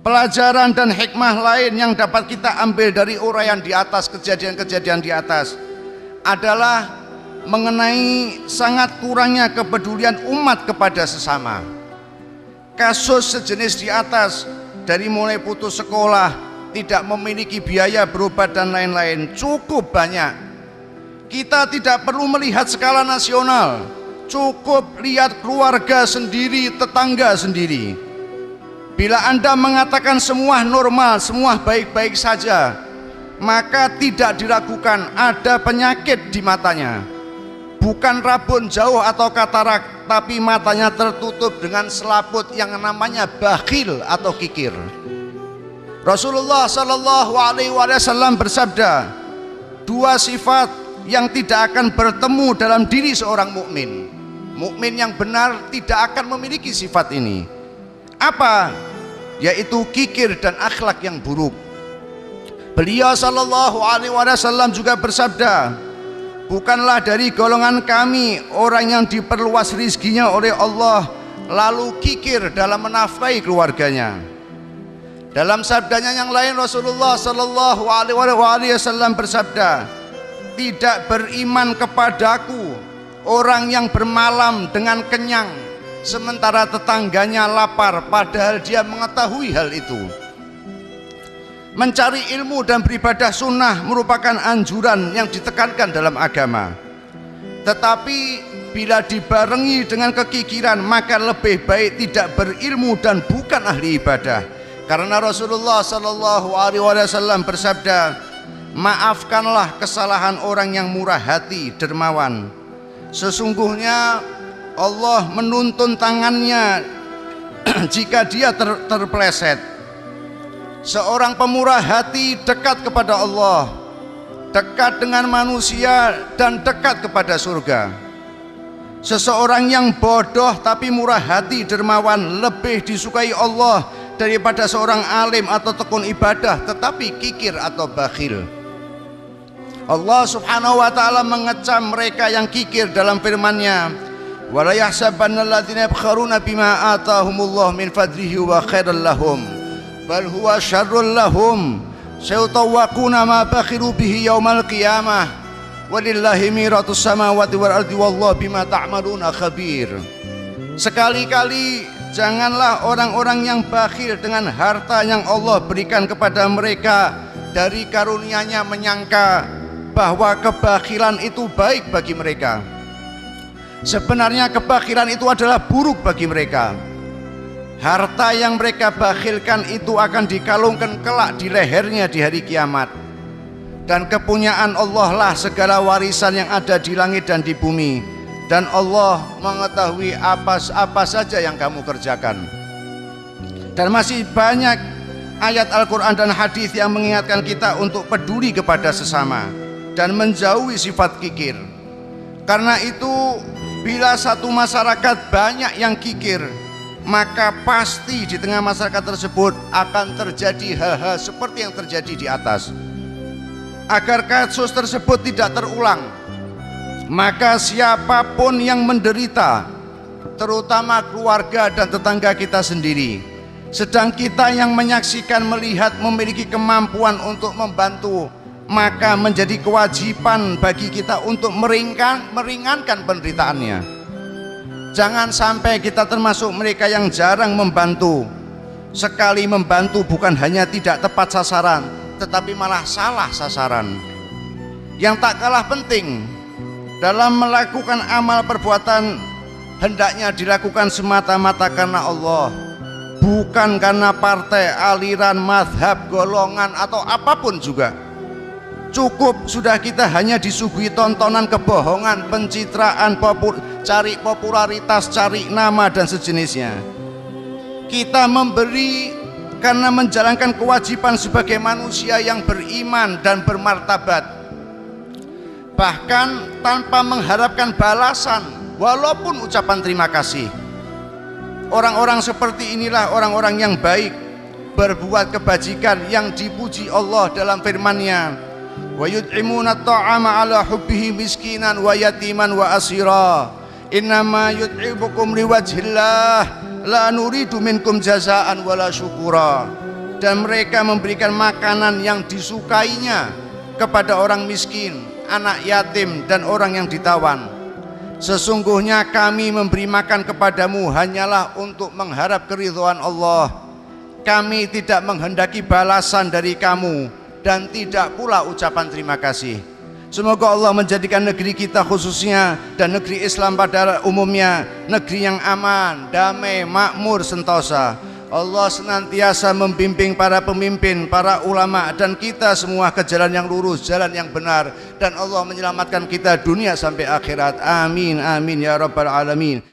Pelajaran dan hikmah lain yang dapat kita ambil dari uraian di atas, kejadian-kejadian di atas, adalah mengenai sangat kurangnya kepedulian umat kepada sesama. Kasus sejenis di atas, dari mulai putus sekolah, tidak memiliki biaya berobat dan lain-lain, cukup banyak. Kita tidak perlu melihat skala nasional, cukup lihat keluarga sendiri, tetangga sendiri. Bila Anda mengatakan semua normal, semua baik-baik saja, maka tidak diragukan ada penyakit di matanya. Bukan rabun jauh atau katarak, tapi matanya tertutup dengan selaput yang namanya bakhil atau kikir. Rasulullah Shallallahu Alaihi Wasallam bersabda, dua sifat yang tidak akan bertemu dalam diri seorang mukmin. Mukmin yang benar tidak akan memiliki sifat ini. Apa? Yaitu kikir dan akhlak yang buruk. Beliau Shallallahu Alaihi Wasallam juga bersabda, bukanlah dari golongan kami orang yang diperluas rizkinya oleh Allah lalu kikir dalam menafkahi keluarganya. Dalam sabdanya yang lain, Rasulullah Shallallahu Alaihi Wasallam bersabda, tidak beriman kepadaku orang yang bermalam dengan kenyang sementara tetangganya lapar, padahal dia mengetahui hal itu. Mencari ilmu dan beribadah sunnah merupakan anjuran yang ditekankan dalam agama. Tetapi bila dibarengi dengan kekikiran, maka lebih baik tidak berilmu dan bukan ahli ibadah. Karena Rasulullah Shallallahu Alaihi Wasallam bersabda, maafkanlah kesalahan orang yang murah hati, dermawan. Sesungguhnya Allah menuntun tangannya jika dia terpeleset. Seorang pemurah hati dekat kepada Allah, dekat dengan manusia, dan dekat kepada surga. Seseorang yang bodoh tapi murah hati, dermawan, lebih disukai Allah daripada seorang alim atau tekun ibadah tetapi kikir atau bakhil. Allah Subhanahu wa ta'ala mengecam mereka yang kikir dalam firman-Nya, wala yahsabanna alladziina yabkharuna bima ataahumullahu min fadlihi wa khairal lahum bal huwa syarrul lahum sayutawwaquna ma bakhiru bihi yaumal qiyamah walillahi miratus samawati wal ardi wallahu bima ta'maluna khabir. Sekali-kali janganlah orang-orang yang bakhil dengan harta yang Allah berikan kepada mereka dari karunia-Nya menyangka bahwa kebakhilan itu baik bagi mereka. Sebenarnya kebakhilan itu adalah buruk bagi mereka. Harta yang mereka bakhilkan itu akan dikalungkan kelak di lehernya di hari kiamat. Dan kepunyaan Allah lah segala warisan yang ada di langit dan di bumi. Dan Allah mengetahui apa saja yang kamu kerjakan. Dan masih banyak ayat Al-Quran dan hadis yang mengingatkan kita untuk peduli kepada sesama dan menjauhi sifat kikir. Karena itu bila satu masyarakat banyak yang kikir, maka pasti di tengah masyarakat tersebut akan terjadi hal-hal seperti yang terjadi di atas. Agar kasus tersebut tidak terulang, maka siapapun yang menderita, terutama keluarga dan tetangga kita sendiri, sedang kita yang menyaksikan, melihat, memiliki kemampuan untuk membantu, maka menjadi kewajiban bagi kita untuk meringankan penderitaannya. Jangan sampai kita termasuk mereka yang jarang membantu. Sekali membantu bukan hanya tidak tepat sasaran, tetapi malah salah sasaran. Yang tak kalah penting dalam melakukan amal perbuatan, hendaknya dilakukan semata-mata karena Allah, bukan karena partai, aliran, mazhab, golongan, atau apapun juga. Cukup sudah kita hanya disuguhi tontonan kebohongan, pencitraan, cari popularitas, cari nama dan sejenisnya. Kita memberi karena menjalankan kewajiban sebagai manusia yang beriman dan bermartabat, bahkan tanpa mengharapkan balasan walaupun ucapan terima kasih. Orang-orang seperti inilah orang-orang yang baik, berbuat kebajikan yang dipuji Allah dalam firman-Nya, wa yut'imuna at-ta'ama 'ala hubbihi miskinan wa yatiman wa asira innama yut'imukum liwajhillah la nuridu minkum jazaan wala syukura. dan mereka memberikan makanan yang disukainya kepada orang miskin, anak yatim, dan orang yang ditawan. Sesungguhnya kami memberi makan kepadamu hanyalah untuk mengharap keridhaan Allah. Kami tidak menghendaki balasan dari kamu dan tidak pula ucapan terima kasih. Semoga Allah menjadikan negeri kita khususnya dan negeri Islam pada umumnya negeri yang aman, damai, makmur, sentosa. Allah senantiasa membimbing para pemimpin, para ulama, dan kita semua ke jalan yang lurus, jalan yang benar, dan Allah menyelamatkan kita dunia sampai akhirat. Amin, amin ya rabbal alamin.